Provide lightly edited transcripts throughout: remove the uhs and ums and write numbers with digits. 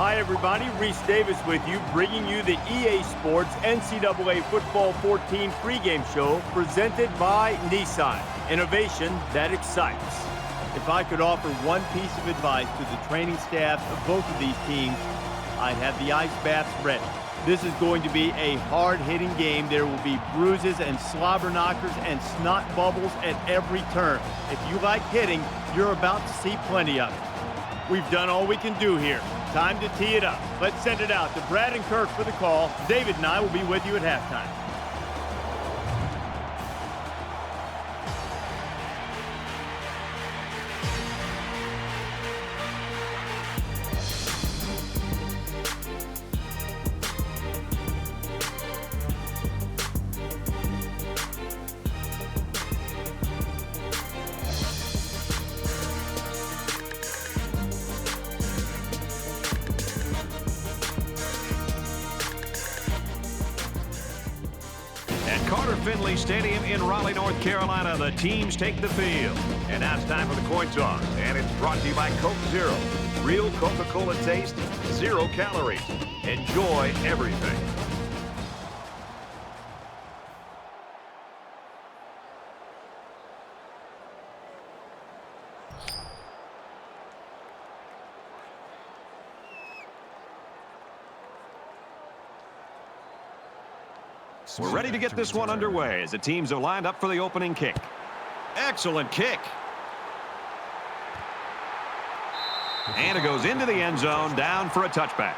Hi, everybody. Reese Davis with you, bringing you the EA Sports NCAA Football 14 pregame show presented by Nissan. Innovation that excites. If I could offer one piece of advice to the training staffs of both of these teams, I'd have the ice baths ready. This is going to be a hard-hitting game. There will be bruises and slobber knockers and snot bubbles at every turn. If you like hitting, you're about to see plenty of it. We've done all we can do here. Time to tee it up. Let's send it out to Brad and Kirk for the call. David and I will be with you at halftime. Finley Stadium in Raleigh, North Carolina. The teams take the field. And now it's time for the coin toss. And it's brought to you by Coke Zero. Real Coca-Cola taste, 0 calories. Enjoy everything. We're ready to get this one underway as the teams are lined up for the opening kick. Excellent kick. And it goes into the end zone, down for a touchback.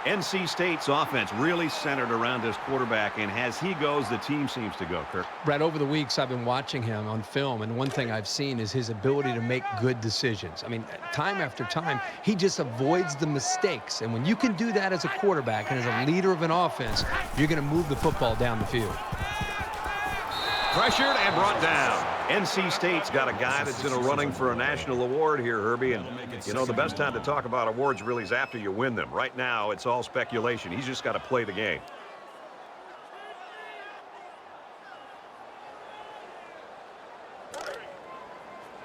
NC State's offense really centered around this quarterback, and as he goes, the team seems to go, Kirk. Brad, over the weeks, I've been watching him on film, and one thing I've seen is his ability to make good decisions. I mean, time after time, he just avoids the mistakes. And when you can do that as a quarterback and as a leader of an offense, you're going to move the football down the field. Pressured and brought down. NC State's got a guy that's in a running for a national award here, Herbie. And, you know, the best time to talk about awards really is after you win them. Right now, it's all speculation. He's just got to play the game.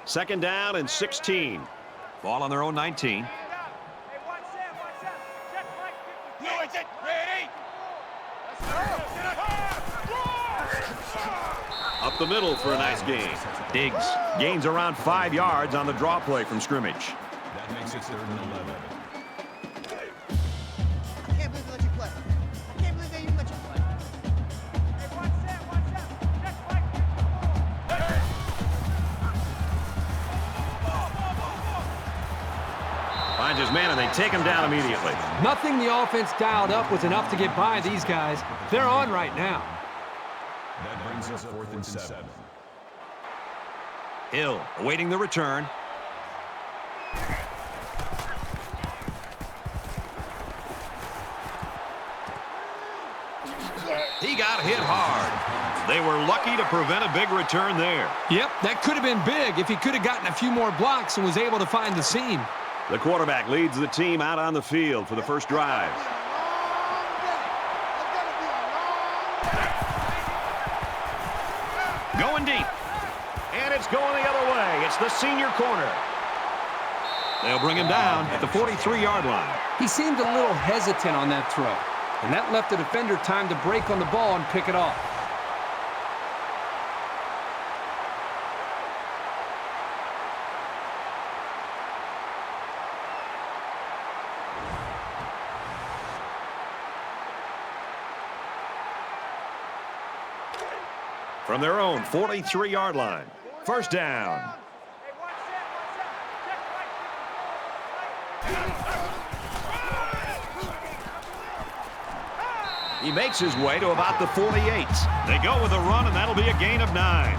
Second down and 16. Ball on their own 19. Up the middle for a nice gain. Diggs gains around 5 yards on the draw play from scrimmage. That makes it 3rd and 11. I can't believe they let you play. I can't believe they even let you play. Hey, watch that. Finds his man, and they take him down immediately. Nothing the offense dialed up was enough to get by these guys. They're on right now. That brings us 4th and 7. Hill awaiting the return. He got hit hard. They were lucky to prevent a big return there. Yep, that could have been big if he could have gotten a few more blocks and was able to find the seam. The quarterback leads the team out on the field for the first drive. Going deep. And it's going the other way. It's the senior corner. They'll bring him down at the 43-yard line. He seemed a little hesitant on that throw, and that left the defender time to break on the ball and pick it off. From their own 43-yard line. First down. He makes his way to about the 48. They go with a run, and that'll be a gain of 9.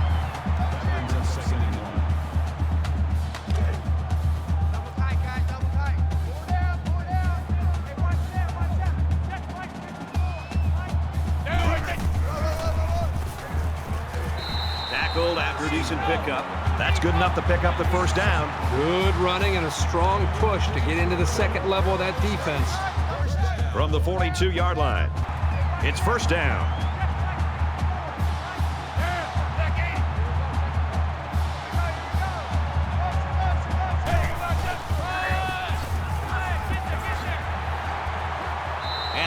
Tackled after a decent pickup. That's good enough to pick up the first down. Good running and a strong push to get into the second level of that defense. From the 42-yard line, it's first down.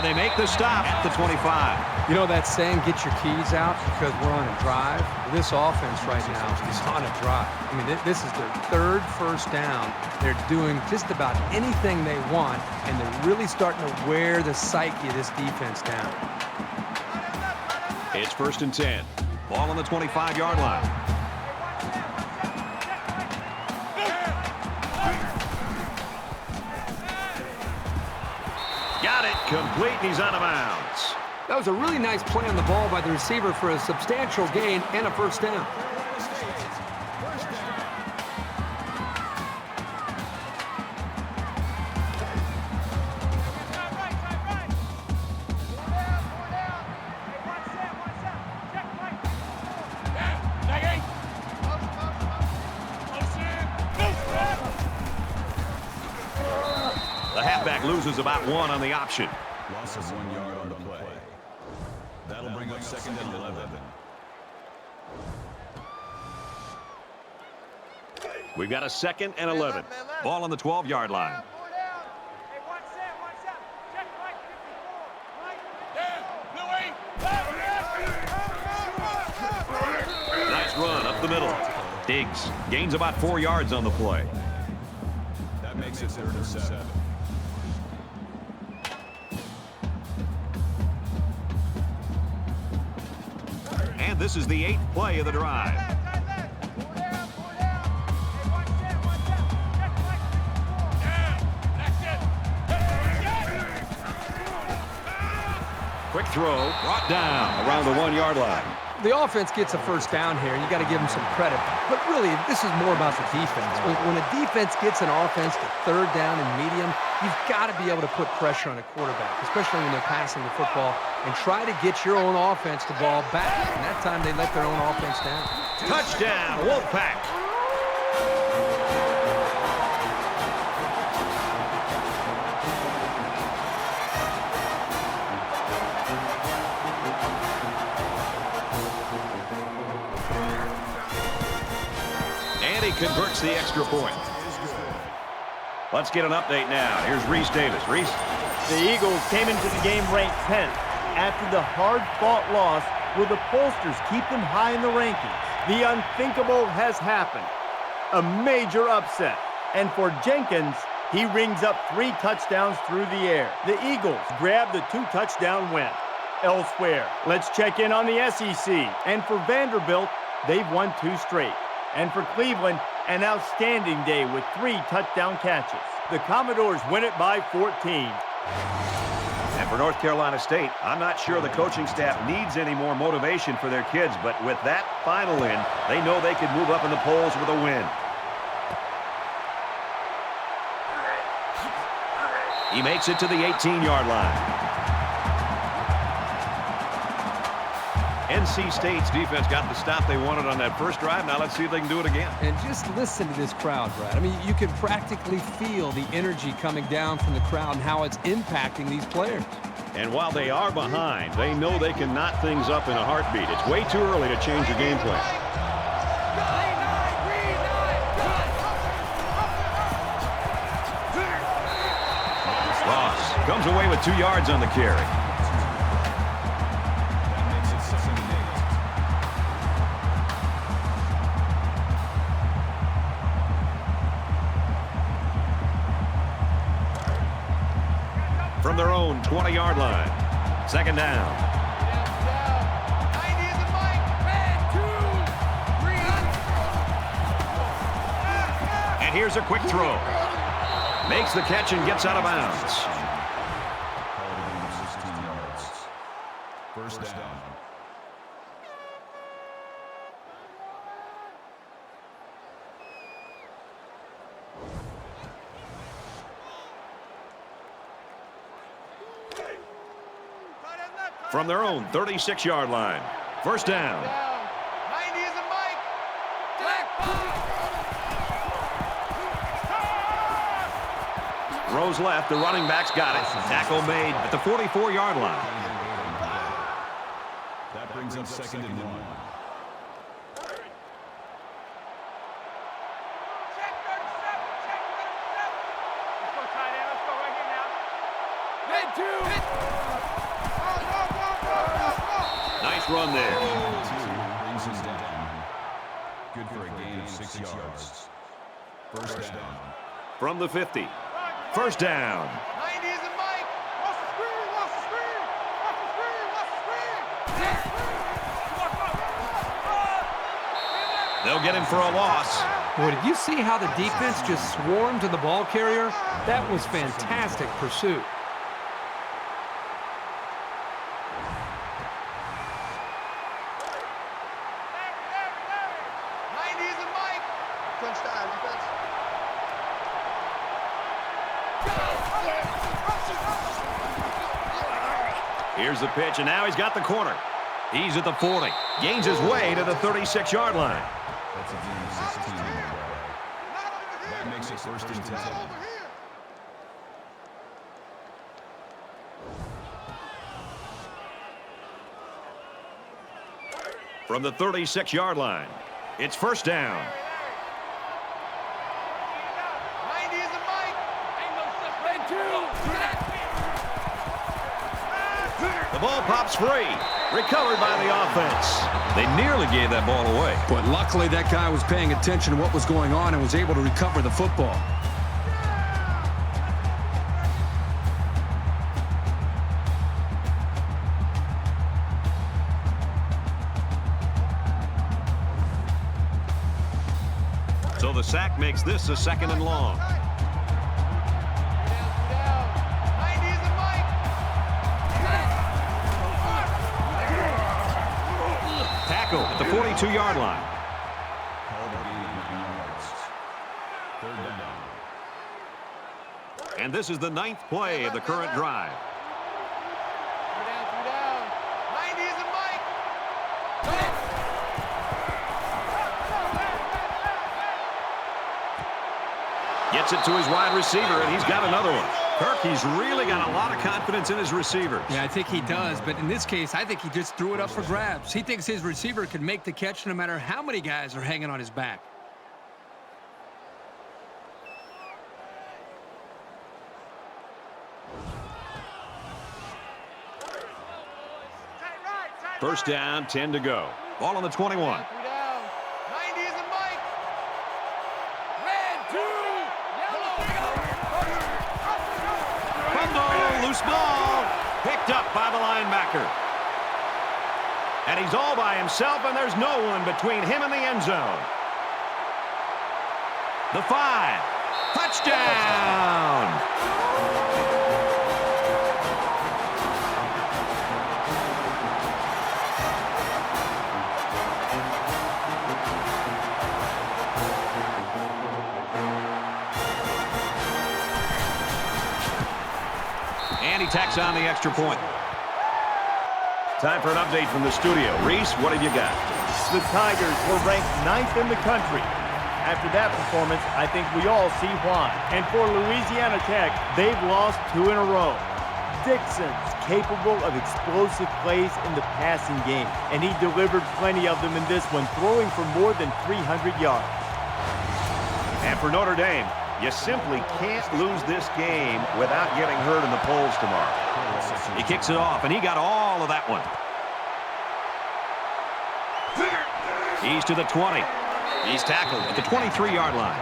they make the stop at the 25. You know that saying, get your keys out, because we're on a drive? This offense right now is on a drive. I mean, this is their third first down. They're doing just about anything they want, and they're really starting to wear the psyche of this defense down. It's 1st and 10. Ball on the 25-yard line. Got it. Complete, and he's out of bounds. That was a really nice play on the ball by the receiver for a substantial gain and a first down. The halfback loses about 1 on the option. Loss of 1 yard on the play. That'll bring up 2nd and 11. We've got a 2nd and 11. Ball on the 12-yard line. Nice run up the middle. Diggs gains about 4 yards on the play. That makes it 3rd and 7. And this is the 8th play of the drive. Quick throw, brought down around the 1-yard line. The offense gets a first down here, and you got to give them some credit. But really, this is more about the defense. When a defense gets an offense to 3rd down and medium, you've got to be able to put pressure on a quarterback, especially when they're passing the football, and try to get your own offense the ball back. And that time, they let their own offense down. Touchdown, Wolfpack. And he converts the extra point. Let's get an update now. Here's Reese Davis. Reese. The Eagles came into the game ranked 10th. After the hard-fought loss, will the pollsters keep them high in the rankings? The unthinkable has happened. A major upset. And for Jenkins, he rings up 3 touchdowns through the air. The Eagles grab the 2-touchdown win. Elsewhere, let's check in on the SEC. And for Vanderbilt, they've won 2 straight. And for Cleveland, an outstanding day with 3 touchdown catches. The Commodores win it by 14. And for North Carolina State, I'm not sure the coaching staff needs any more motivation for their kids, but with that final win, they know they could move up in the polls with a win. He makes it to the 18-yard line. NC State's defense got the stop they wanted on that first drive. Now let's see if they can do it again. And just listen to this crowd, Brad. I mean, you can practically feel the energy coming down from the crowd and how it's impacting these players. And while they are behind, they know they can knot things up in a heartbeat. It's way too early to change your game plan. Ross comes away with 2 yards on the carry. From their own 20-yard line. 2nd down. And here's a quick throw. Makes the catch and gets out of bounds. 16 yards. First down. From their own 36-yard line. First down. 90 is a Mike. Throws left. The running back's got it. Tackle made at the 44-yard line. That brings up 2nd and 1. Check 37. Check 37. Let's go tight end. Let's go right here now. Head 2. nice run there. Brings him down. Good for a gain of 6 yards. First down. From the 50. First down. 90 is a Mike. Watch the screen. Watch the screen. Watch the screen. Watch the screen. They'll get him for a loss. Boy, did you see how the defense just swarmed to the ball carrier? That was fantastic pursuit. Here's the pitch, and now he's got the corner. He's at the 40. Gains his way to the 36-yard line. That's a gain of 16 on the play. That makes it first and 10. From the 36-yard line, it's first down. 90 is a Mike. The ball pops free. Recovered by the offense. They nearly gave that ball away. But luckily that guy was paying attention to what was going on and was able to recover the football. So the sack makes this a second and long. Tackle at the 42-yard line. Called a gain of 9 yards. Third down. And this is the 9th play of the current drive. 90 is a Mike. Gets it to his wide receiver, and he's got another one. Kirk, he's really got a lot of confidence in his receivers. Yeah, I think he does, but in this case, I think he just threw it up for grabs. He thinks his receiver can make the catch no matter how many guys are hanging on his back. First down, 10 to go. Ball on the 21. 90 is a Mike. Fumble, loose ball, picked up by the linebacker. And he's all by himself, and there's no one between him and the end zone. The 5. Touchdown! And he tacks on the extra point. Time for an update from the studio. Reese, what have you got? The Tigers were ranked 9th in the country. After that performance, I think we all see why. And for Louisiana Tech, they've lost 2 in a row. Dixon's capable of explosive plays in the passing game, and he delivered plenty of them in this one, throwing for more than 300 yards. And for Notre Dame, you simply can't lose this game without getting hurt in the polls tomorrow. He kicks it off, and he got all of that one. He's to the 20. He's tackled at the 23-yard line.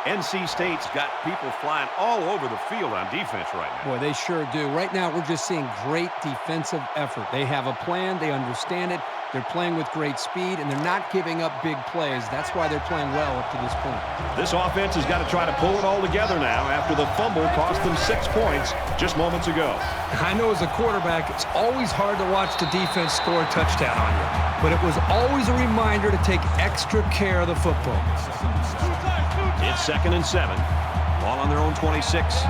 NC State's got people flying all over the field on defense right now. Boy, they sure do. Right now, we're just seeing great defensive effort. They have a plan. They understand it. They're playing with great speed, and they're not giving up big plays. That's why they're playing well up to this point. This offense has got to try to pull it all together now after the fumble cost them 6 points just moments ago. I know as a quarterback, it's always hard to watch the defense score a touchdown on you. But it was always a reminder to take extra care of the football. It's 2nd and 7. Ball on their own 26.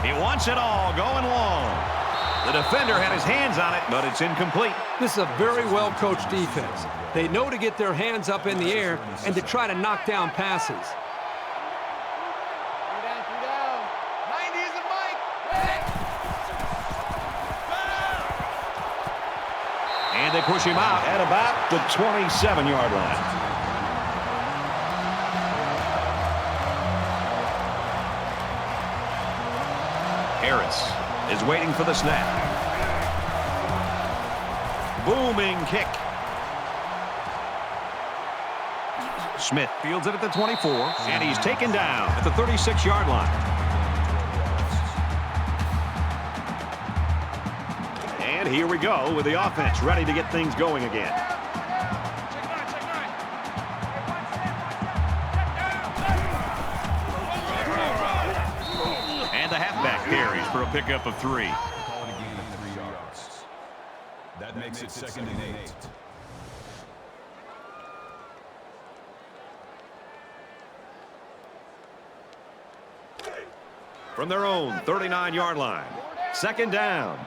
He wants it all going long. The defender had his hands on it, but it's incomplete. This is a very well-coached defense. They know to get their hands up in the air and to try to knock down passes. 90 is a Mike. And they push him out at about the 27-yard line. Harris is waiting for the snap. Booming kick. Smith fields it at the 24, and he's taken down at the 36-yard line. And here we go with the offense ready to get things going again. And the halfback carries for a pickup of 3. Call it a gain of 3 yards. That makes it 2nd and 8. From their own 39-yard line. 2nd down.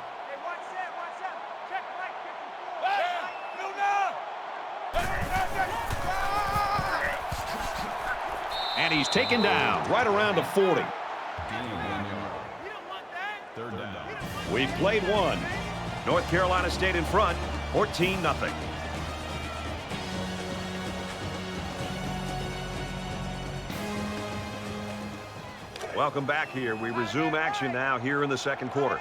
And he's taken down right around the 40. Gain of 1 yard. 3rd down. We've played one. North Carolina State in front, 14-0. Welcome back here. We resume action now here in the second quarter.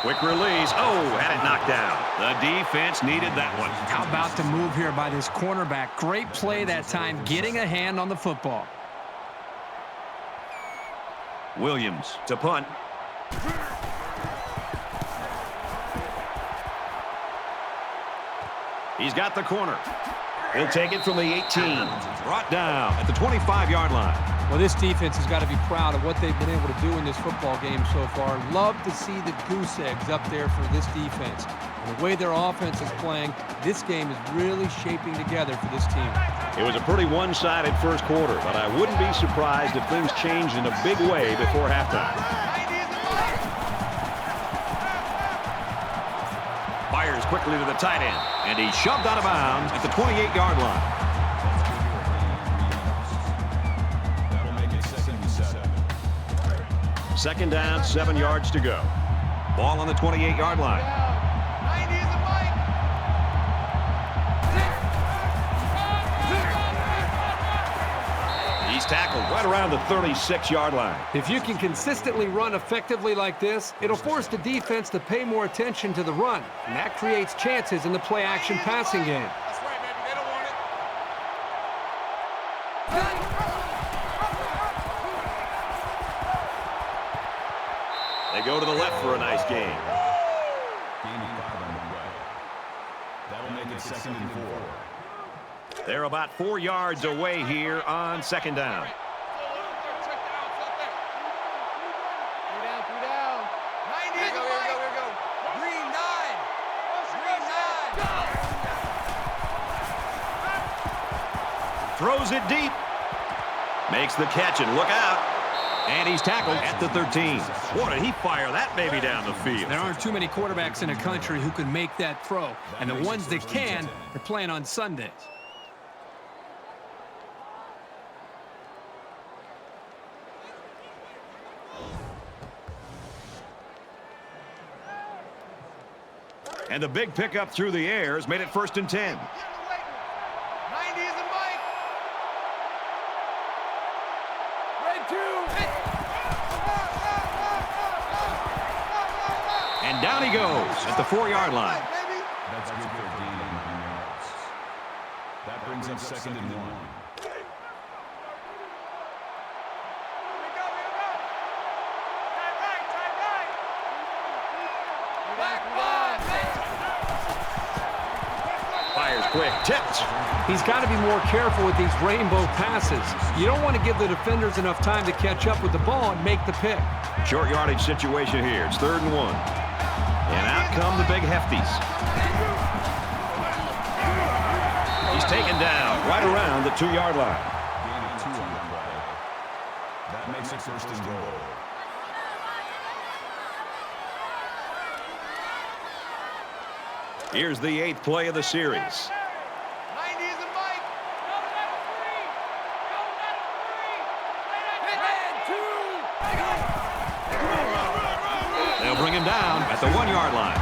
Quick release. Oh, had it knocked down. The defense needed that one. How about the move here by this cornerback? Great play that time, getting a hand on the football. Williams to punt. He's got the corner. He'll take it from the 18. Brought down at the 25-yard line. Well, this defense has got to be proud of what they've been able to do in this football game so far. Love to see the goose eggs up there for this defense. And the way their offense is playing, this game is really shaping together for this team. It was a pretty one-sided first quarter, but I wouldn't be surprised if things changed in a big way before halftime. Fires quickly to the tight end, and he's shoved out of bounds at the 28-yard line. That'll make it 2nd and 7. 2nd down, 7 yards to go. Ball on the 28-yard line. He's tackled right around the 36-yard line. If you can consistently run effectively like this, it'll force the defense to pay more attention to the run, and that creates chances in the play-action passing game. That's right, baby. They don't want it. They go to the left for a nice game. Gain of 5 on the way. That'll make it 2nd and 4. They're about 4 yards away here on 2nd down. Throws it deep. Makes the catch, and look out. And he's tackled at the 13. Boy, did he fire that baby down the field. There aren't too many quarterbacks in the country who can make that throw, and the ones that can are playing on Sundays. And the big pickup through the air has made it 1st and 10. And down he goes at the 4-yard line. That's good for a gain of 9 yards. That brings up 2nd and 1. Fires quick, tipped. He's got to be more careful with these rainbow passes. You don't want to give the defenders enough time to catch up with the ball and make the pick. Short yardage situation here. It's 3rd and 1. And out come the big hefties. He's taken down right around the 2-yard line. Gain of 2 on the play. That makes it 1st and goal. Here's the 8th play of the series. They'll bring him down at the 1-yard line.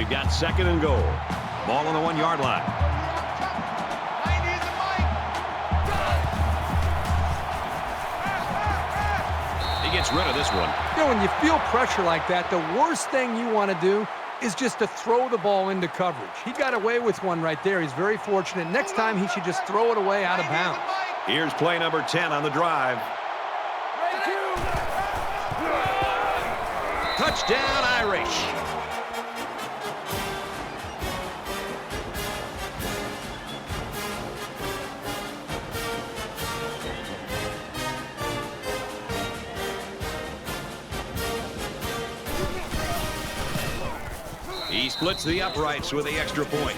They've got 2nd and goal. Ball on the 1-yard line. He gets rid of this one. You know, when you feel pressure like that, the worst thing you want to do is just to throw the ball into coverage. He got away with one right there. He's very fortunate. Next time, he should just throw it away out of bounds. Here's play number 10 on the drive. Touchdown, Irish. He splits the uprights with the extra point.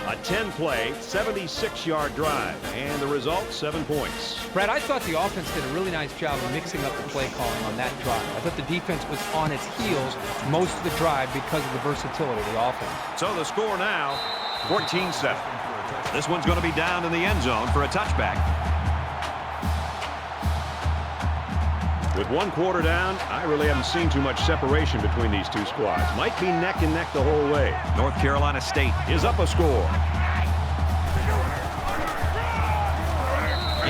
A 10-play, 76-yard drive, and the result, 7 points. Brad, I thought the offense did a really nice job of mixing up the play calling on that drive. I thought the defense was on its heels most of the drive because of the versatility of the offense. So the score now, 14-7. This one's going to be down in the end zone for a touchback. With 1 quarter down, I really haven't seen too much separation between these two squads. Might be neck and neck the whole way. North Carolina State Is up a score.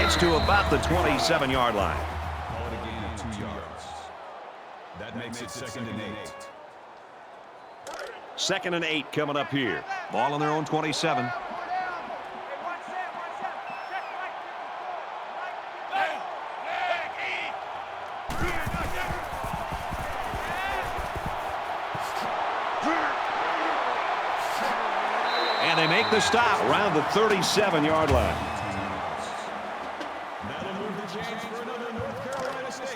gets to about the 27-yard line. Call it a gain of 2 yards. That makes it 2nd and 8. 2nd and 8 coming up here. Ball on their own 27. And they make the stop Around the 37-yard line. That'll move the chains for another North Carolina State.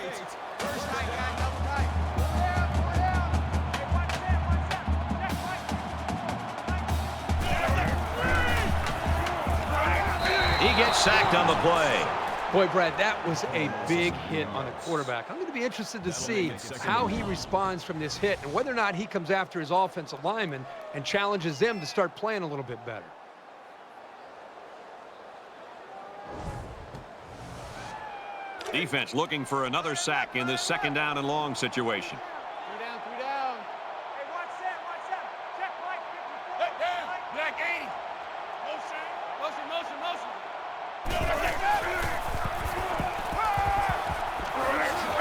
He gets sacked on the play. Boy, Brad, that was a big hit on the quarterback. I'm going to be interested to see how he responds from this hit and whether or not he comes after his offensive lineman and challenges them to start playing a little bit better. Defense looking for another sack in this 2nd down and long situation. 3 down, 3 down. Hey, watch that. Check right. Hey, down. Black 80. Motion.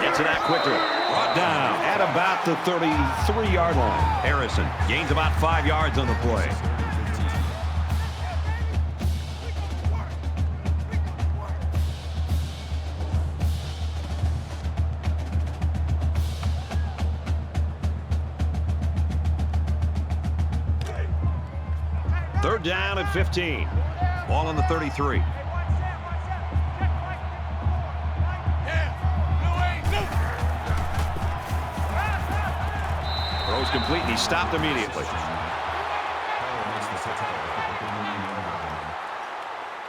Gets it out quickly. Brought down at about the 33-yard line. Harrison gains about 5 yards on the play. Third down and 15. Ball on the 33. Throws complete, and he stopped immediately.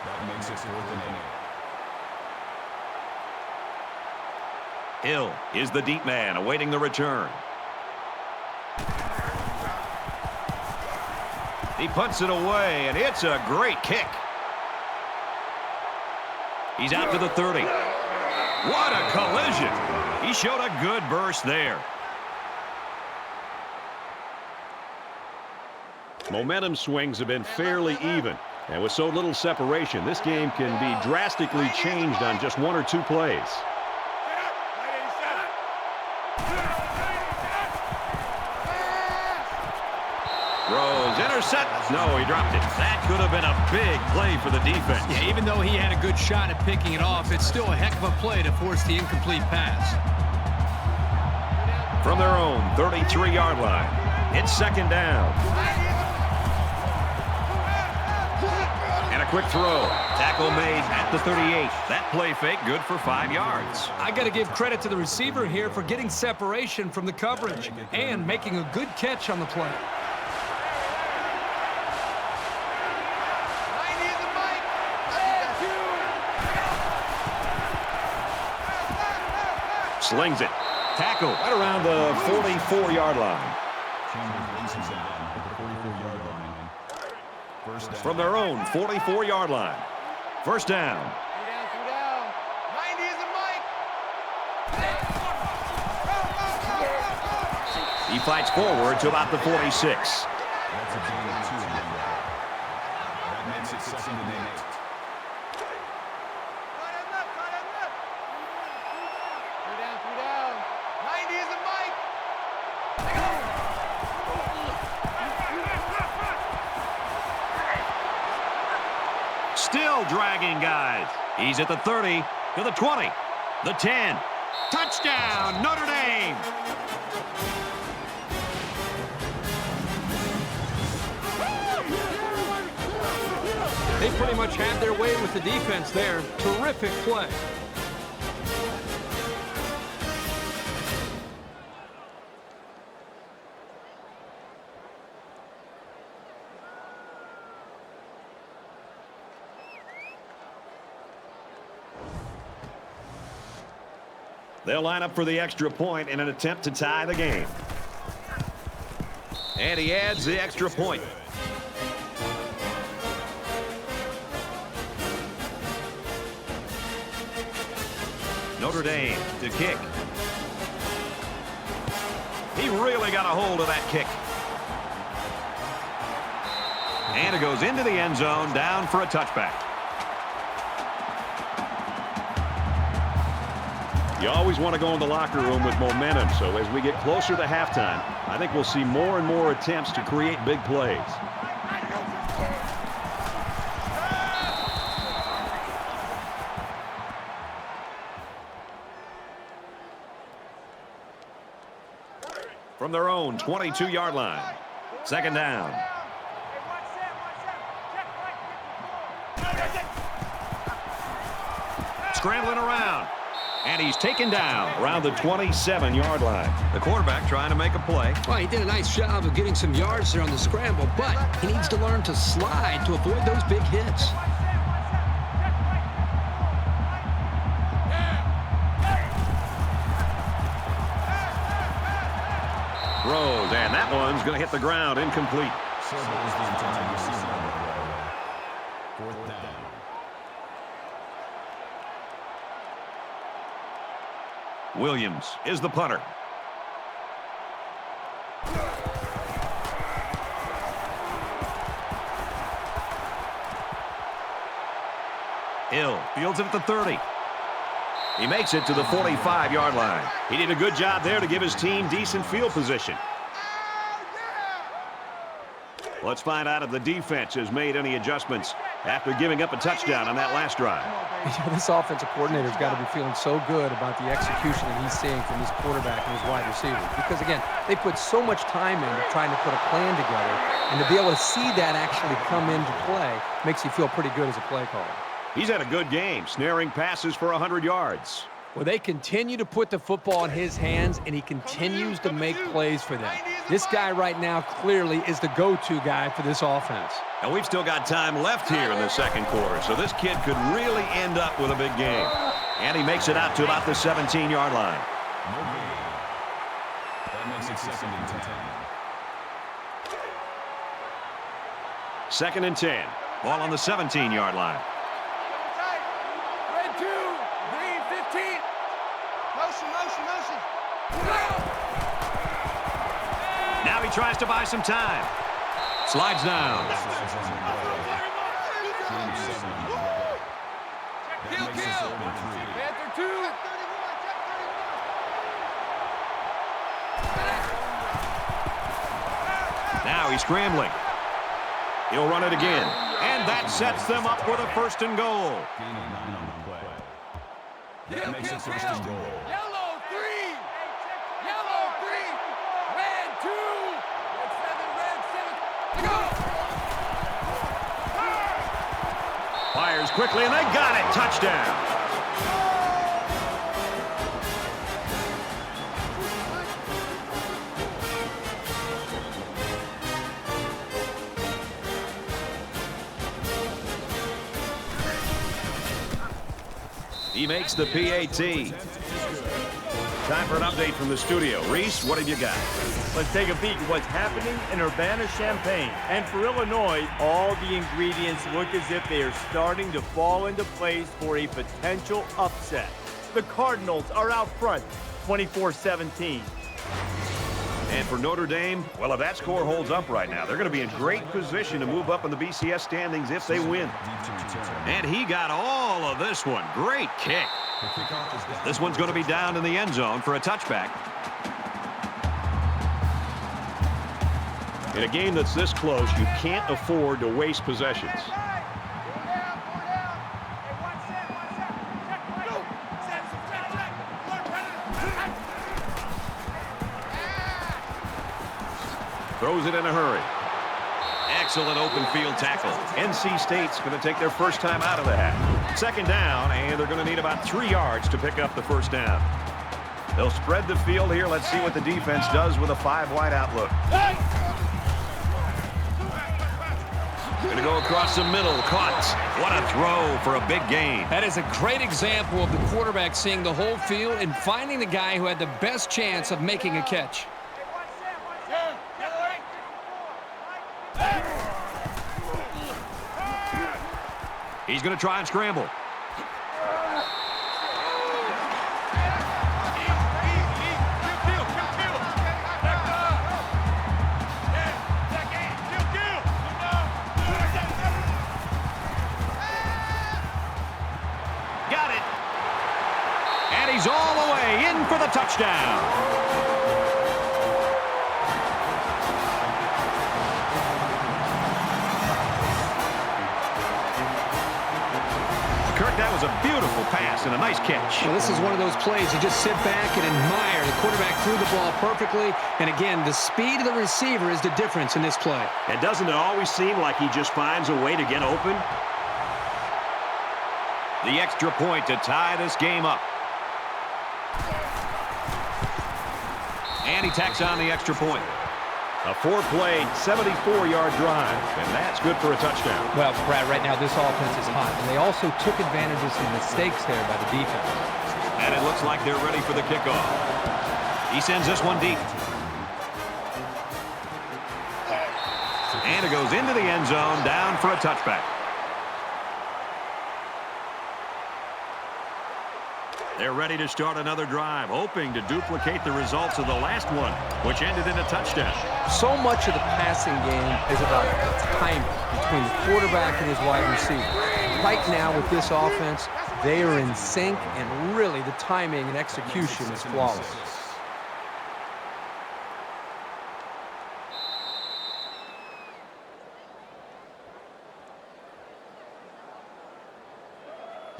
That makes it 4th and 8. Hill is the deep man awaiting the return. He punts it away, and it's a great kick. He's out to the 30. What a collision. He showed a good burst there. Momentum swings have been fairly even. And with so little separation, this game can be drastically changed on just 1 or 2 plays. Throws, intercept. No, he dropped it. That could have been a big play for the defense. Yeah, even though he had a good shot at picking it off, it's still a heck of a play to force the incomplete pass. From their own 33-yard line, it's 2nd down. And a quick throw. Tackle made at the 38. That play fake good for 5 yards. I got to give credit to the receiver here for getting separation from the coverage and making a good catch on the play. Slings it. Tackle. Right around the 44-yard line. From their own 44-yard line. First down. 3 down. 90 is a Mike. He fights forward to about the 46. That's a gain of 2 in the play. That makes it 2nd and 8. Three down. 90 is a Mike. Still dragging guys. He's at the 30, to the 20, the 10. Touchdown, Notre Dame! They pretty much had their way with the defense there. Terrific play. They'll line up for the extra point in an attempt to tie the game. And he adds the extra point. Notre Dame to kick. He really got a hold of that kick. And it goes into the end zone, down for a touchback. You always want to go in the locker room with momentum, so as we get closer to halftime, I think we'll see more and more attempts to create big plays. From their own 22-yard line. 2nd down. Scrambling around. And he's taken down around the 27-yard line. The quarterback trying to make a play. Well, he did a nice job of getting some yards there on the scramble, but he needs to learn to slide to avoid those big hits. Throws, and that one's going to hit the ground incomplete. So goes the intended receiver on the play. 4th down. Williams is the punter. Hill fields it at the 30. He makes it to the 45-yard line. He did a good job there to give his team decent field position. Let's find out if the defense has made any adjustments after giving up a touchdown on that last drive. This offensive coordinator's got to be feeling so good about the execution that he's seeing from his quarterback and his wide receivers. Because, again, they put so much time into trying to put a plan together, and to be able to see that actually come into play makes you feel pretty good as a play caller. He's had a good game, snaring passes for 100 yards. Well, they continue to put the football in his hands, and he continues to make plays for them. This guy right now clearly is the go-to guy for this offense. And we've still got time left here in the 2nd quarter, so this kid could really end up with a big game. And he makes it out to about the 17-yard line. That makes it 2nd and 10. 2nd and 10. Ball on the 17-yard line. Red 2, green 15. Motion. Now he tries to buy some time. Slides down. Kill. Panther 2. Now he's scrambling. He'll run it again. And that sets them up for the 1st and goal. Gain of 9 on the play. That makes it 1st and goal. Yellow 3. Red 2. Red 7. Go. Fires quickly, and they got it. Touchdown. He makes the PAT. Time for an update from the studio. Reese, what have you got? Let's take a peek at what's happening in Urbana-Champaign. And for Illinois, all the ingredients look as if they are starting to fall into place for a potential upset. The Cardinals are out front, 24-17. And for Notre Dame, well, if that score holds up right now, they're going to be in great position to move up in the BCS standings if they win. And he got all of this one. Great kick. This one's going to be down in the end zone for a touchback. In a game that's this close, you can't afford to waste possessions. Throws it in a hurry. Excellent open field tackle. NC State's going to take their first time out of the half. Second down, and they're going to need about 3 yards to pick up the first down. They'll spread the field here. Let's see what the defense does with a 5-wide outlook. Going to go across the middle. Caught. What a throw for a big gain. That is a great example of the quarterback seeing the whole field and finding the guy who had the best chance of making a catch. He's going to try and scramble. Got it. And he's all the way in for the touchdown. That was a beautiful pass and a nice catch. Well, this is one of those plays you just sit back and admire. The quarterback threw the ball perfectly. And again, the speed of the receiver is the difference in this play. And doesn't it always seem like he just finds a way to get open? The extra point to tie this game up. And he tacks on the extra point. A 4-play, 74-yard drive, and that's good for a touchdown. Well, Brad, right now this offense is hot, and they also took advantage of some mistakes there by the defense. And it looks like they're ready for the kickoff. He sends this one deep. And it goes into the end zone, down for a touchback. They're ready to start another drive, hoping to duplicate the results of the last one, which ended in a touchdown. So much of the passing game is about timing between the quarterback and his wide receiver. Right now with this offense, they are in sync, and really the timing and execution is flawless.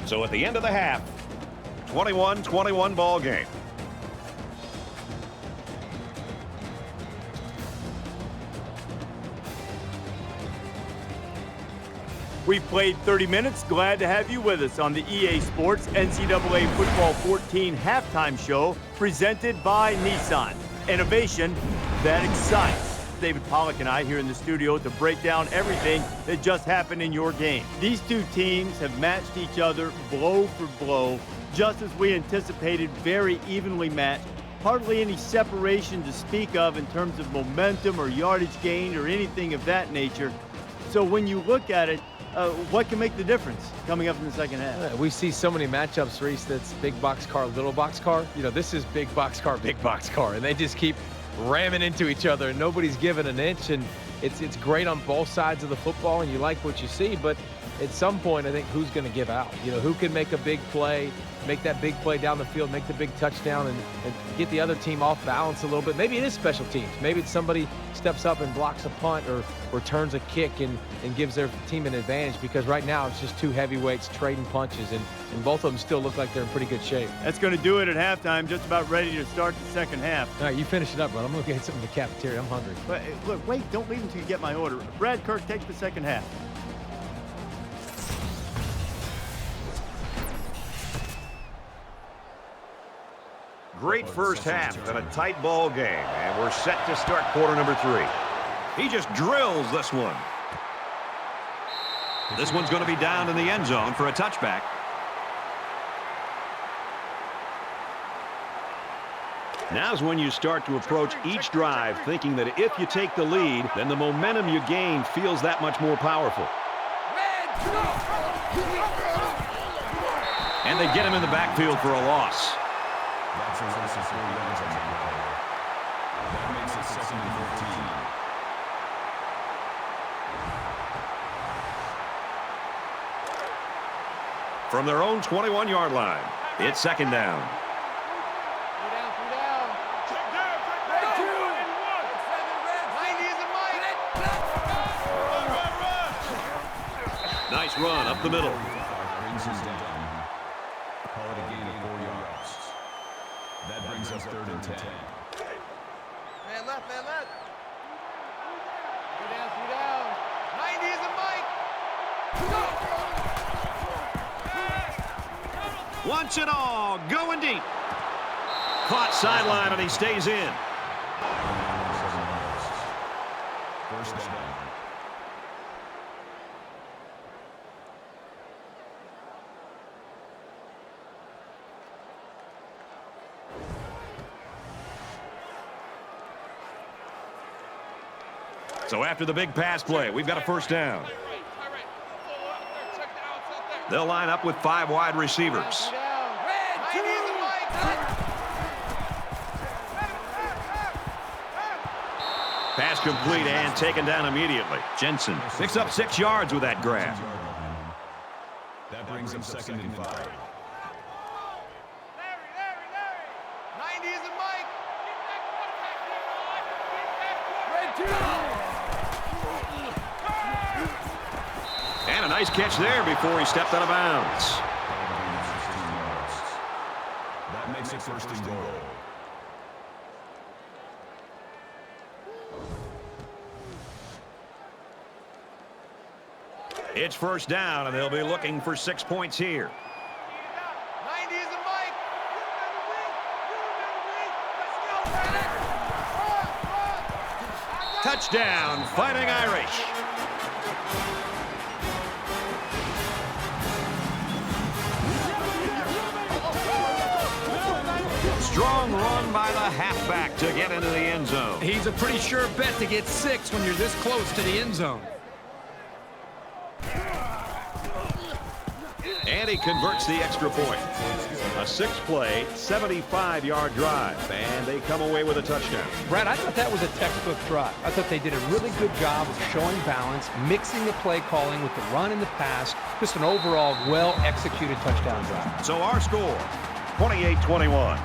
So at the end of the half, 21-21 ball game. We've played 30 minutes. Glad to have you with us on the EA Sports NCAA Football 14 halftime show presented by Nissan. Innovation that excites. David Pollack and I here in the studio to break down everything that just happened in your game. These two teams have matched each other blow for blow, just as we anticipated, very evenly matched. Hardly any separation to speak of in terms of momentum or yardage gain or anything of that nature. So when you look at it, what can make the difference coming up in the second half? We see so many matchups, Reese, that's big box car, little box car. You know, this is big box car, and they just keep ramming into each other, and nobody's giving an inch, and it's great on both sides of the football, and you like what you see, but at some point, I think who's going to give out? You know, who can make a big play, make that big play down the field, make the big touchdown, and get the other team off balance a little bit. Maybe it is special teams. Maybe it's somebody steps up and blocks a punt or returns a kick and gives their team an advantage, because right now it's just two heavyweights trading punches, and both of them still look like they're in pretty good shape. That's going to do it at halftime, just about ready to start the second half. All right, you finish it up, bro. I'm going to get something in the cafeteria. I'm hungry. But look, wait, don't leave until you get my order. Brad Kirk takes the second half. Great first half and a tight ball game, and we're set to start quarter number 3. He just drills this one. This one's going to be down in the end zone for a touchback. Now's when you start to approach each drive thinking that if you take the lead, then the momentum you gain feels that much more powerful. And they get him in the backfield for a loss. That makes it 2nd and 14. From their own 21-yard line, it's 2nd down. Nice run up the middle. Brings him down. Call it a gain of 4 yards. That brings us 3rd and 10. Man left, man left. Two down. 90 is a mic. Wants it all, going deep. Caught sideline, and he stays in. 1st down. So after the big pass play, we've got a 1st down. They'll line up with 5 wide receivers. Pass complete and taken down immediately. Jensen picks up 6 yards with that grab. That brings him 2nd and 5. 90 is a mic. And a nice catch there before he stepped out of bounds. That makes it 1st and goal. It's 1st down, and they'll be looking for 6 points here. 90 is a mic. Touchdown, Fighting Irish. Strong run by the halfback to get into the end zone. He's a pretty sure bet to get 6 when you're this close to the end zone. And he converts the extra point. A 6-play, 75-yard drive, and they come away with a touchdown. Brad, I thought that was a textbook drive. I thought they did a really good job of showing balance, mixing the play calling with the run and the pass. Just an overall well-executed touchdown drive. So our score, 28-21.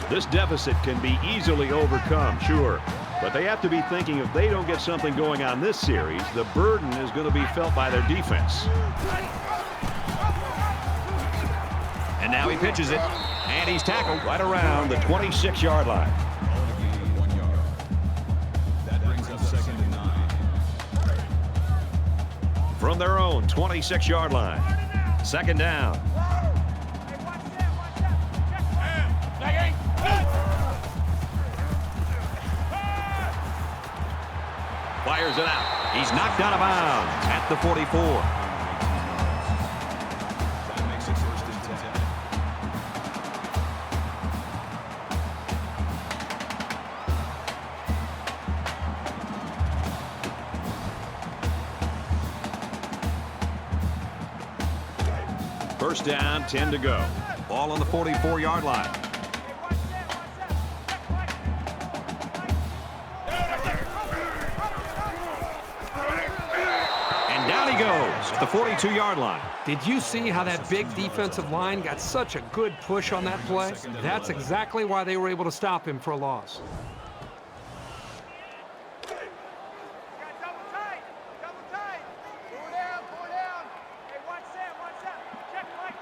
This deficit can be easily overcome, sure. But they have to be thinking if they don't get something going on this series, the burden is going to be felt by their defense. And now he pitches it, and he's tackled right around the 26-yard line. Gain of 1 yard. That brings up 2nd and 9. From their own 26-yard line, 2nd down. Fires it out. He's knocked out of bounds at the 44. That makes it 1st and 10. First down, 10 to go. Ball on the 44-yard line. And down he goes at the 42-yard line. Did you see how that big defensive line got such a good push on that play? That's exactly why they were able to stop him for a loss. Double tight. Four down. Hey, watch Sam. Check Mike.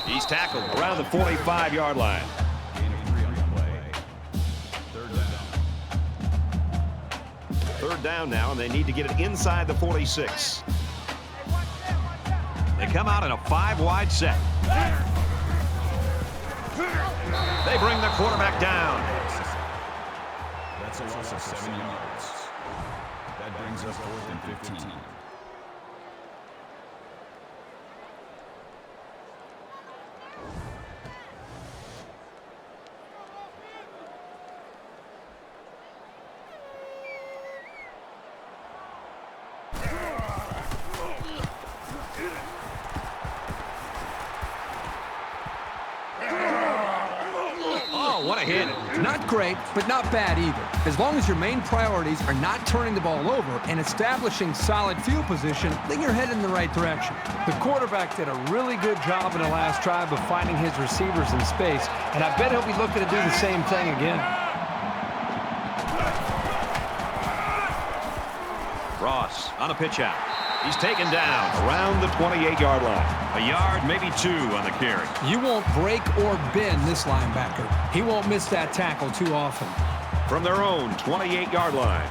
He's tackled around the 45-yard line. Gain of 3 on the play. 3rd down. 3rd down now, and they need to get it inside the 46. They come out in a 5-wide set. They bring the quarterback down. That's a loss of 7 yards. That brings us 4th and 15. great, but not bad either. As long as your main priorities are not turning the ball over and establishing solid field position, then you're headed in the right direction. The quarterback did a really good job in the last drive of finding his receivers in space, and I bet he'll be looking to do the same thing again. Ross on a pitch out. He's taken down around the 28-yard line. A yard, maybe 2 on the carry. You won't break or bend this linebacker. He won't miss that tackle too often. From their own 28-yard line.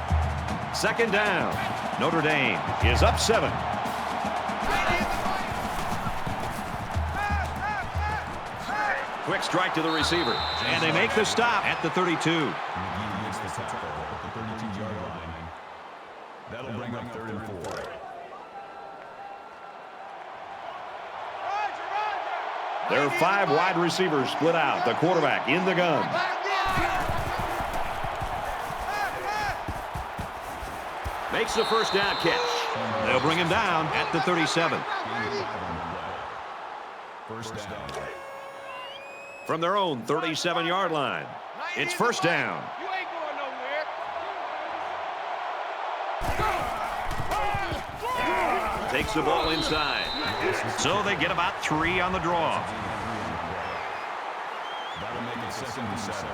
Second down. Notre Dame is up 7. Quick strike to the receiver. And they make the stop at the 32. McGee makes the tackle at the 32-yard line. That'll bring up 3rd and 4. There are 5 wide receivers split out. The quarterback in the gun. Makes the first down catch. They'll bring him down at the 37. First down. From their own 37-yard line. It's first down. You ain't going nowhere. Takes the ball inside. So they get about 3 on the draw. That'll make it 2nd and 7.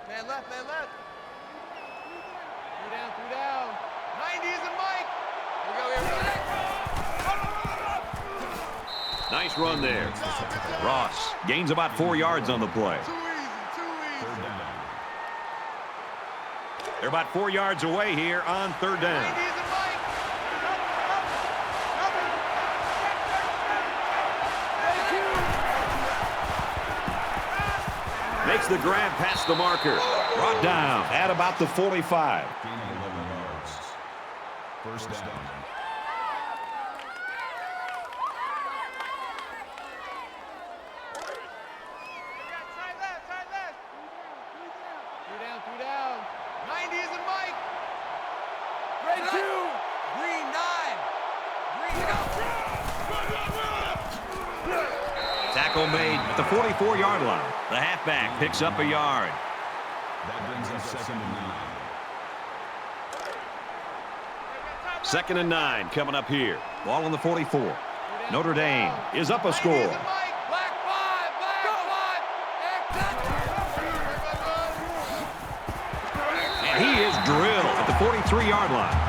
Man left, man left. 3 down. 90 is a Mike. Here we go. Nice run there. Ross gains about 4 yards on the play. Too easy. They're about 4 yards away here on 3rd down. 90 is a Mike. Makes the grab past the marker. Brought down at about the 45. Gaining 11 yards. First down. Side left. 3 down. 90 is a Mike. Green 2. Green 9. Green Tackle made at the 44-yard line. The halfback picks up a yard. That brings us 2nd and 9. 2nd and 9 coming up here. Ball on the 44. Notre Dame is up a score. Black 5. And he is drilled at the 43-yard line.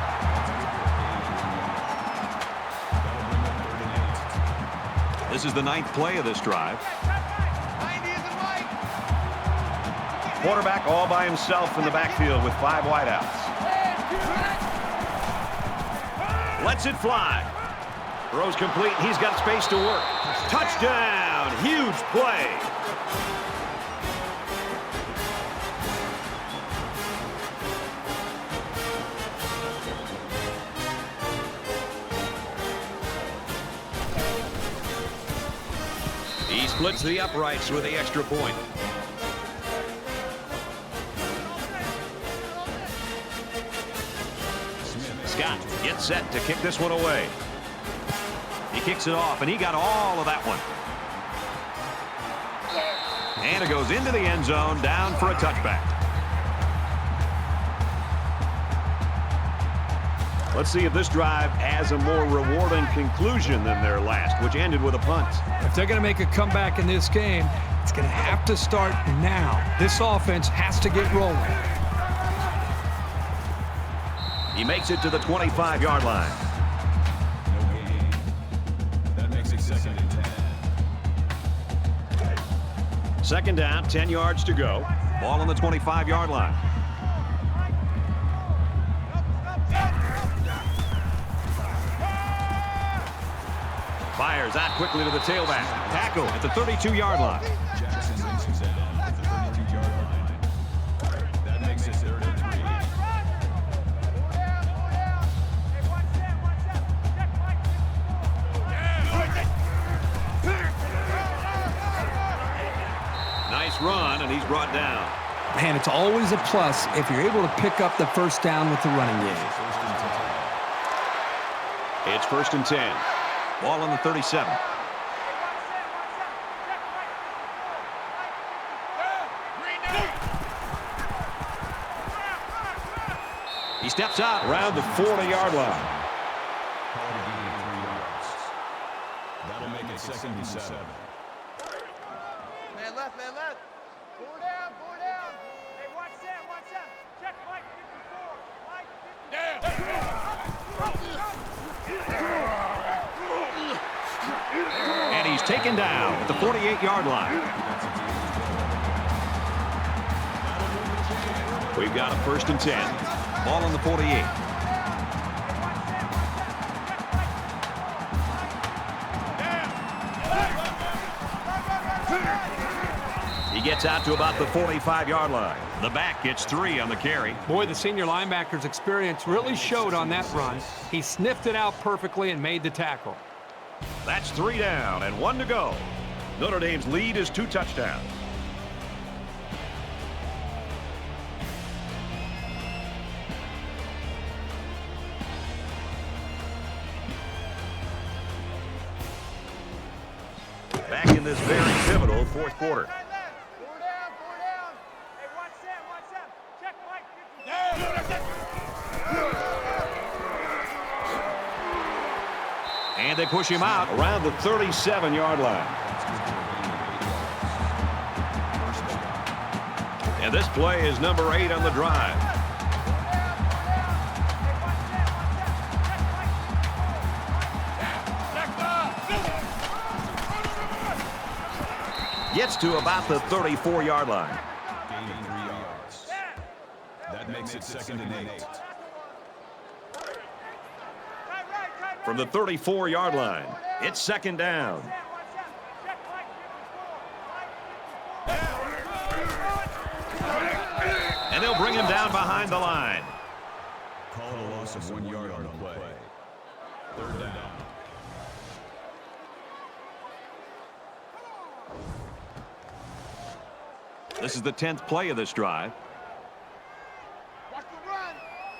This is the 9th play of this drive. 90 is a Mike. Quarterback all by himself in the backfield with 5 wideouts. Lets it fly. Throws complete. He's got space to work. Touchdown. Huge play. He splits the uprights with the extra point. Scott gets set to kick this one away. He kicks it off, and he got all of that one. And it goes into the end zone, down for a touchback. Let's see if this drive has a more rewarding conclusion than their last, which ended with a punt. If they're going to make a comeback in this game, it's going to have to start now. This offense has to get rolling. He makes it to the 25-yard line. No gain. That makes it 2nd and 10. Second down, 10 yards to go. Ball on the 25-yard line. Fires out quickly to the tailback. Tackle at the 32-yard line. Jackson brings him down at the 32-yard line. That makes it 3rd and 3. Nice run, and he's brought down. Man, it's always a plus if you're able to pick up the first down with the running game. 1st and 10. It's 1st and 10. Ball on the 37. He steps out around the 40-yard line. Call it a gain of 3 yards. That'll make it 2nd and 7. Man left, man left. Four down, four down. Hey, watch that, watch that. Check Mike 54. Mike 54. And he's taken down at the 48-yard line. We've got a 1st and 10. Ball on the 48. He gets out to about the 45-yard line. The back gets 3 on the carry. Boy, the senior linebacker's experience really showed on that run. He sniffed it out perfectly and made the tackle. That's 3 down and 1 to go. Notre Dame's lead is 2 touchdowns. Back in this very pivotal 4th quarter. Four down, four down. Hey, watch that, watch that. Check Mike 54. And they push him out around the 37-yard line. And this play is number 8 on the drive. Gets to about the 34-yard line. Gain of 3 yards. That makes it 2nd and 8. From the 34-yard line, it's 2nd down. And they'll bring him down behind the line. Call it a loss of 1 yard on the play. 3rd down. This is the 10th play of this drive. Watch the run.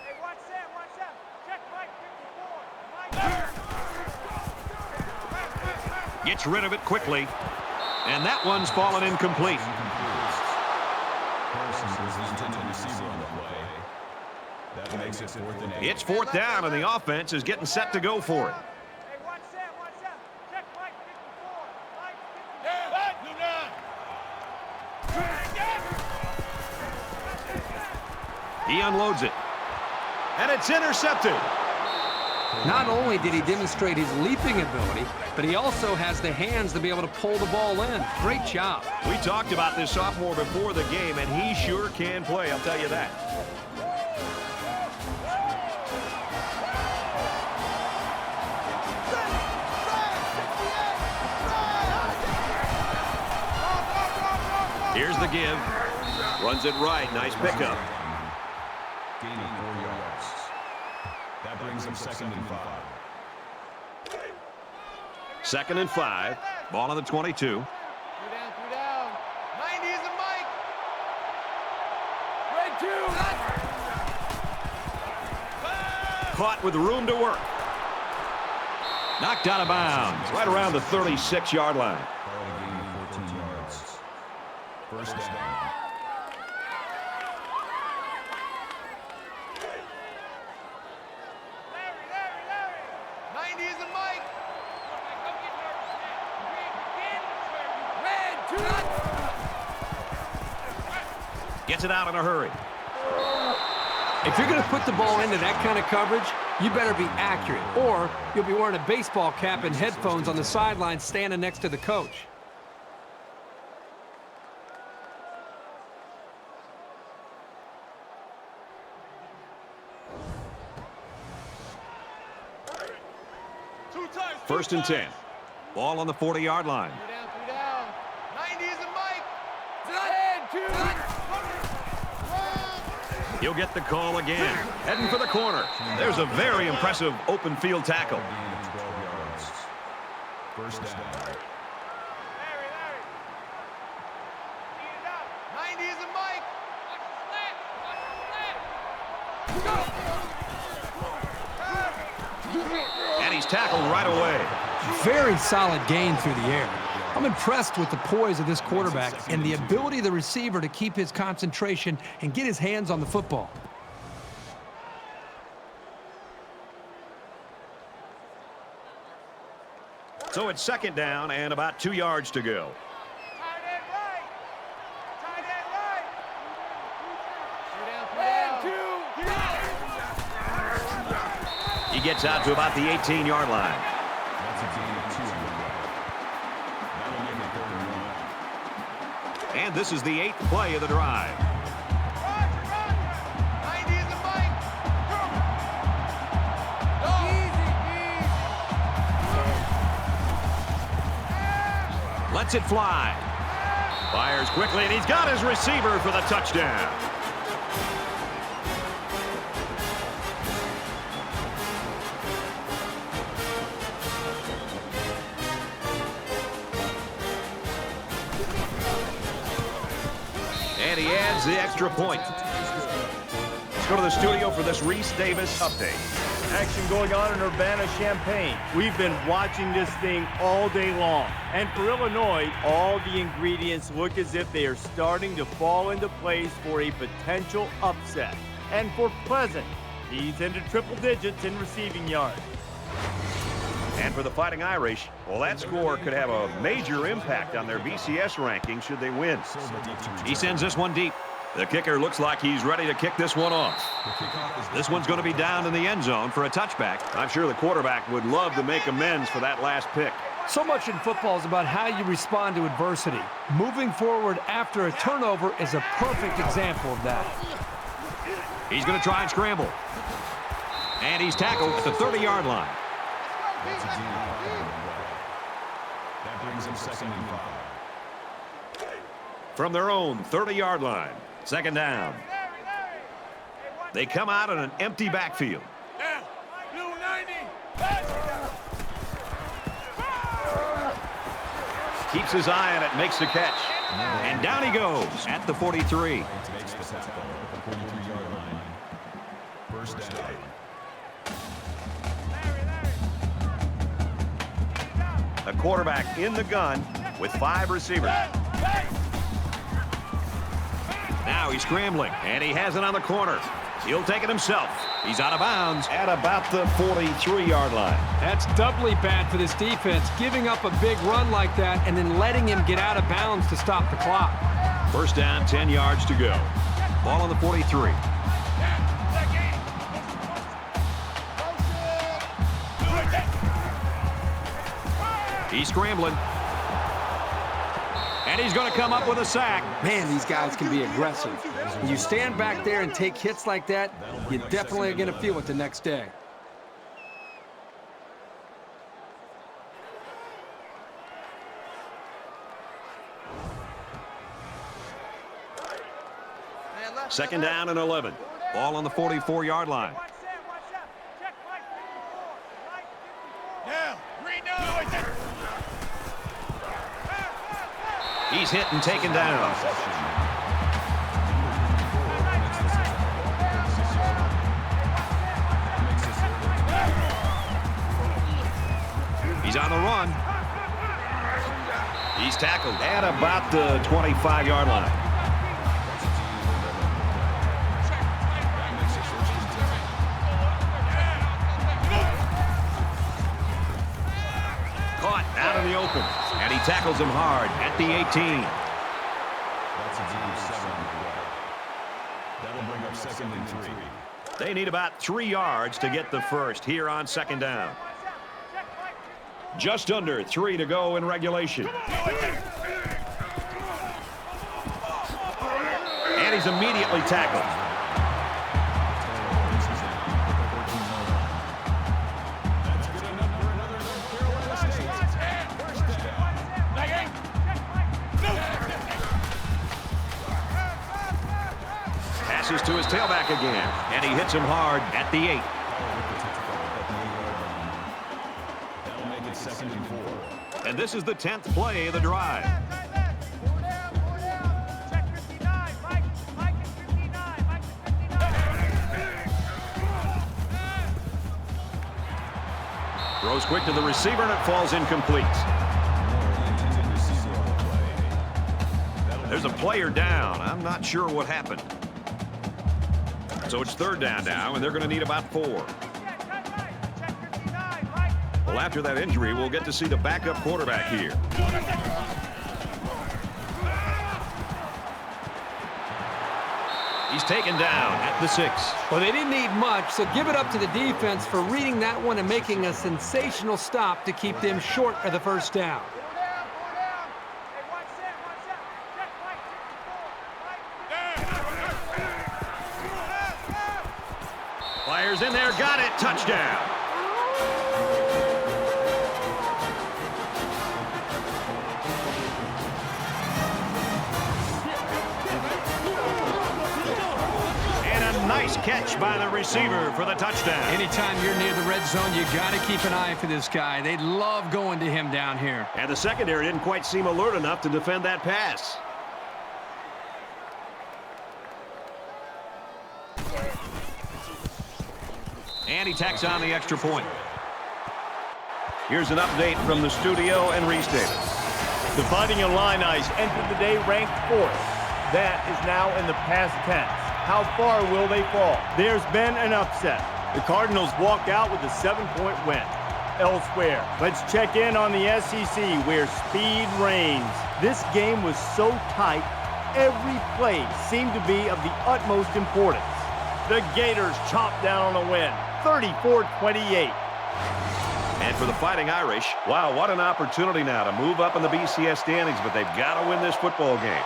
Hey, watch that, watch that. Check Mike 54. Gets rid of it quickly. And that one's fallen incomplete. Harrison was the intended receiver on the play. That makes it 4th and 8. It's 4th down, and the offense is getting set to go for it. Hey, watch that, watch that. Check Mike 54. Mike 54. He unloads it. And it's intercepted. Not only did he demonstrate his leaping ability, but he also has the hands to be able to pull the ball in. Great job. We talked about this sophomore before the game, and he sure can play, I'll tell you that. Here's the give. Runs it right. Nice pickup. Gain of 4 yards. That brings him 2nd and 5. 2nd and 5. Ball on the 22. 2 down, 2 down. 90 is a Mike. Red 2. Caught with room to work. Knocked out of bounds. Right around the 36-yard line. Call it a gain of 14 yards. 1st down. Larry. 90 is a Mike. Gets it out in a hurry. If you're going to put the ball into that kind of coverage, you better be accurate, or you'll be wearing a baseball cap and headphones on the sideline standing next to the coach. First and 10. Ball on the 40-yard line. 2 down. 90 is a Mike. He'll get the call again. Heading for the corner. There's a very impressive open field tackle. Gain of 12 yards. 1st down. Larry. Speed it up. 90 is a Mike. And he He's tackled right away. Very solid gain through the air. I'm impressed with the poise of this quarterback and the ability of the receiver to keep his concentration and get his hands on the football. So it's second down and about 2 yards to go. Tight end right. Tight end right. He gets out to about the 18-yard line. That's a gain of 2 on the play. That'll make it 3rd and 1. And this is the 8th play of the drive. Lets it fly. Fires quickly, and he's got his receiver for the touchdown. And he adds the extra point. Let's go to the studio for this Reese Davis update. Action going on in Urbana-Champaign. We've been watching this thing all day long. And for Illinois, all the ingredients look as if they are starting to fall into place for a potential upset. And for Pleasant, he's into triple digits in receiving yards. And for the Fighting Irish, well, that score could have a major impact on their BCS ranking should they win. He sends this one deep. The kicker looks like he's ready to kick this one off. This one's going to be down in the end zone for a touchback. I'm sure the quarterback would love to make amends for that last pick. So much in football is about how you respond to adversity. Moving forward after a turnover is a perfect example of that. He's going to try and scramble. And he's tackled at the 30-yard line. That's a gain of 5 on the play. That brings him 2nd and 5. From their own 30-yard line. Second down. They come out in an empty backfield. Keeps his eye on it, makes the catch. And down he goes at the 43. Makes the tackle at the 43-yard line. First down. A quarterback in the gun with 5 receivers. Now he's scrambling, and he has it on the corner. He'll take it himself. He's out of bounds at about the 43-yard line. That's doubly bad for this defense, giving up a big run like that and then letting him get out of bounds to stop the clock. First down, 10 yards to go. Ball on the 43. He's scrambling. And he's going to come up with a sack. Man, these guys can be aggressive. When you stand back there and take hits like that, you definitely are going to feel it the next day. Second down and 11. Ball on the 44-yard line. He's hit and taken down. He's on the run. He's tackled at about the 25-yard line. Caught out in the open. And he tackles him hard at the 18. That's a gain of 7 on the play. That'll bring up 2nd and 3. They need about 3 yards to get the first here on second down. Just under 3 to go in regulation. And he's immediately tackled. Passes to his tailback again, and he hits him hard at the 8. That'll make it 2nd and 4. And this is the 10th play of the drive. Throws quick to the receiver, and it falls incomplete. There's a player down. I'm not sure what happened. So it's third down now, and they're going to need about 4. Well, after that injury, we'll get to see the backup quarterback here. He's taken down at the 6. Well, they didn't need much, so give it up to the defense for reading that one and making a sensational stop to keep them short of the first down. Fires in there, got it, touchdown. Nice catch by the receiver for the touchdown. Anytime you're near the red zone, you got to keep an eye for this guy. They love going to him down here. And the secondary didn't quite seem alert enough to defend that pass. And he tacks on the extra point. Here's an update from the studio and restated. The Fighting Illini entered the day ranked 4th. That is now in the past tense. How far will they fall? There's been an upset. The Cardinals walk out with a 7-point win. Elsewhere, let's check in on the SEC where speed reigns. This game was so tight, every play seemed to be of the utmost importance. The Gators chomp down on a win, 34-28. And for the Fighting Irish, wow, what an opportunity now to move up in the BCS standings, but they've got to win this football game.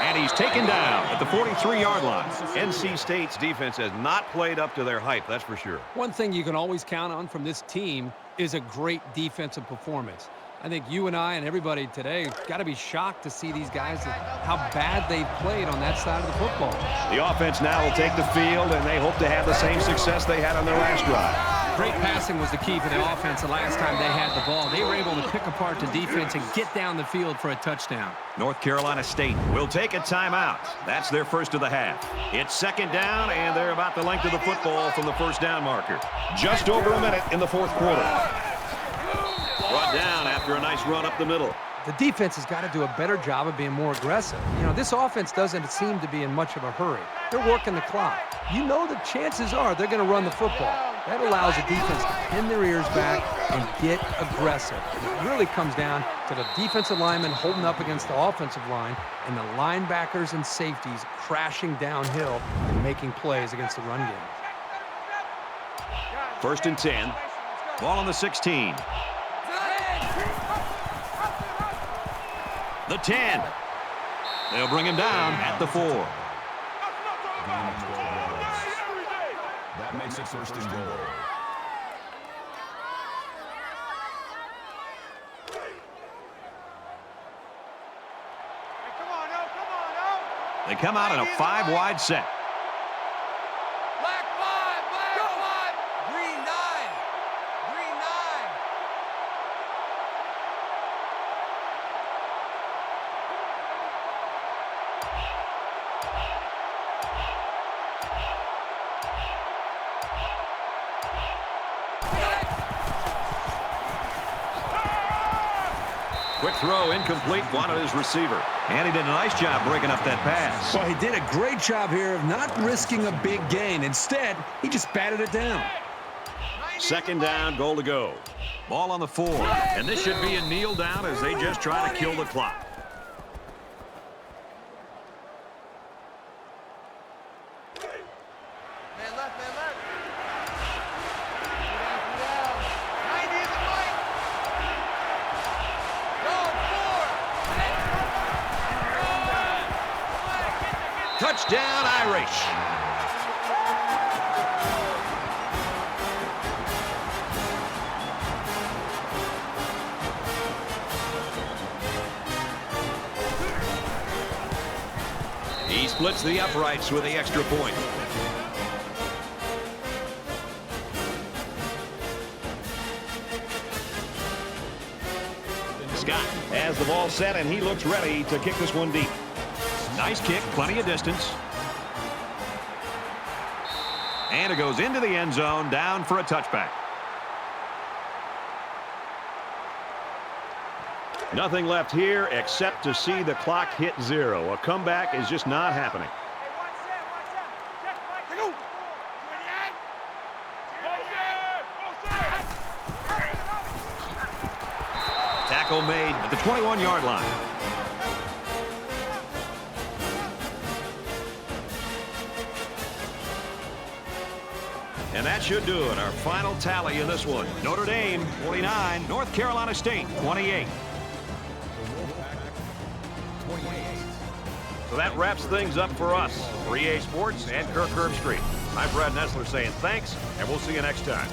And he's taken down at the 43-yard line. NC State's defense has not played up to their hype, that's for sure. One thing you can always count on from this team is a great defensive performance. I think you and I and everybody today got to be shocked to see these guys, how bad they've played on that side of the football. The offense now will take the field, and they hope to have the same success they had on their last drive. Great passing was the key for the offense the last time they had the ball. They were able to pick apart the defense and get down the field for a touchdown. North Carolina State will take a timeout. That's their first of the half. It's second down, and they're about the length of the football from the first down marker. Just over a minute in the fourth quarter. Brought down after a nice run up the middle. The defense has got to do a better job of being more aggressive. You know, this offense doesn't seem to be in much of a hurry. They're working the clock. You know the chances are they're going to run the football. That allows the defense to pin their ears back and get aggressive. It really comes down to the defensive linemen holding up against the offensive line and the linebackers and safeties crashing downhill and making plays against the run game. First and 10. Ball on the 16. The 10. They'll bring him down at the 4. That makes it first and goal. They come out in a 5-wide set. Black 5, green 9, green 9. Quick throw, incomplete, wanted his receiver. And he did a nice job breaking up that pass. Well, he did a great job here of not risking a big gain. Instead, he just batted it down. Second down, goal to go. Ball on the 4. And this should be a kneel down as they just try to kill the clock. Man left, man left. Get down. 90 in the right. Go, 4. Touchdown, Irish. He splits the uprights with the extra point. Scott has the ball set, and he looks ready to kick this one deep. Nice kick, plenty of distance. And it goes into the end zone, down for a touchback. Nothing left here except to see the clock hit 0. A comeback is just not happening. Tackle made at the 21-yard line. And that should do it. Our final tally in this one. Notre Dame 49, North Carolina State 28. So that wraps things up for us. For EA Sports and Kirk Herbstreit. I'm Brad Nessler saying thanks, and we'll see you next time.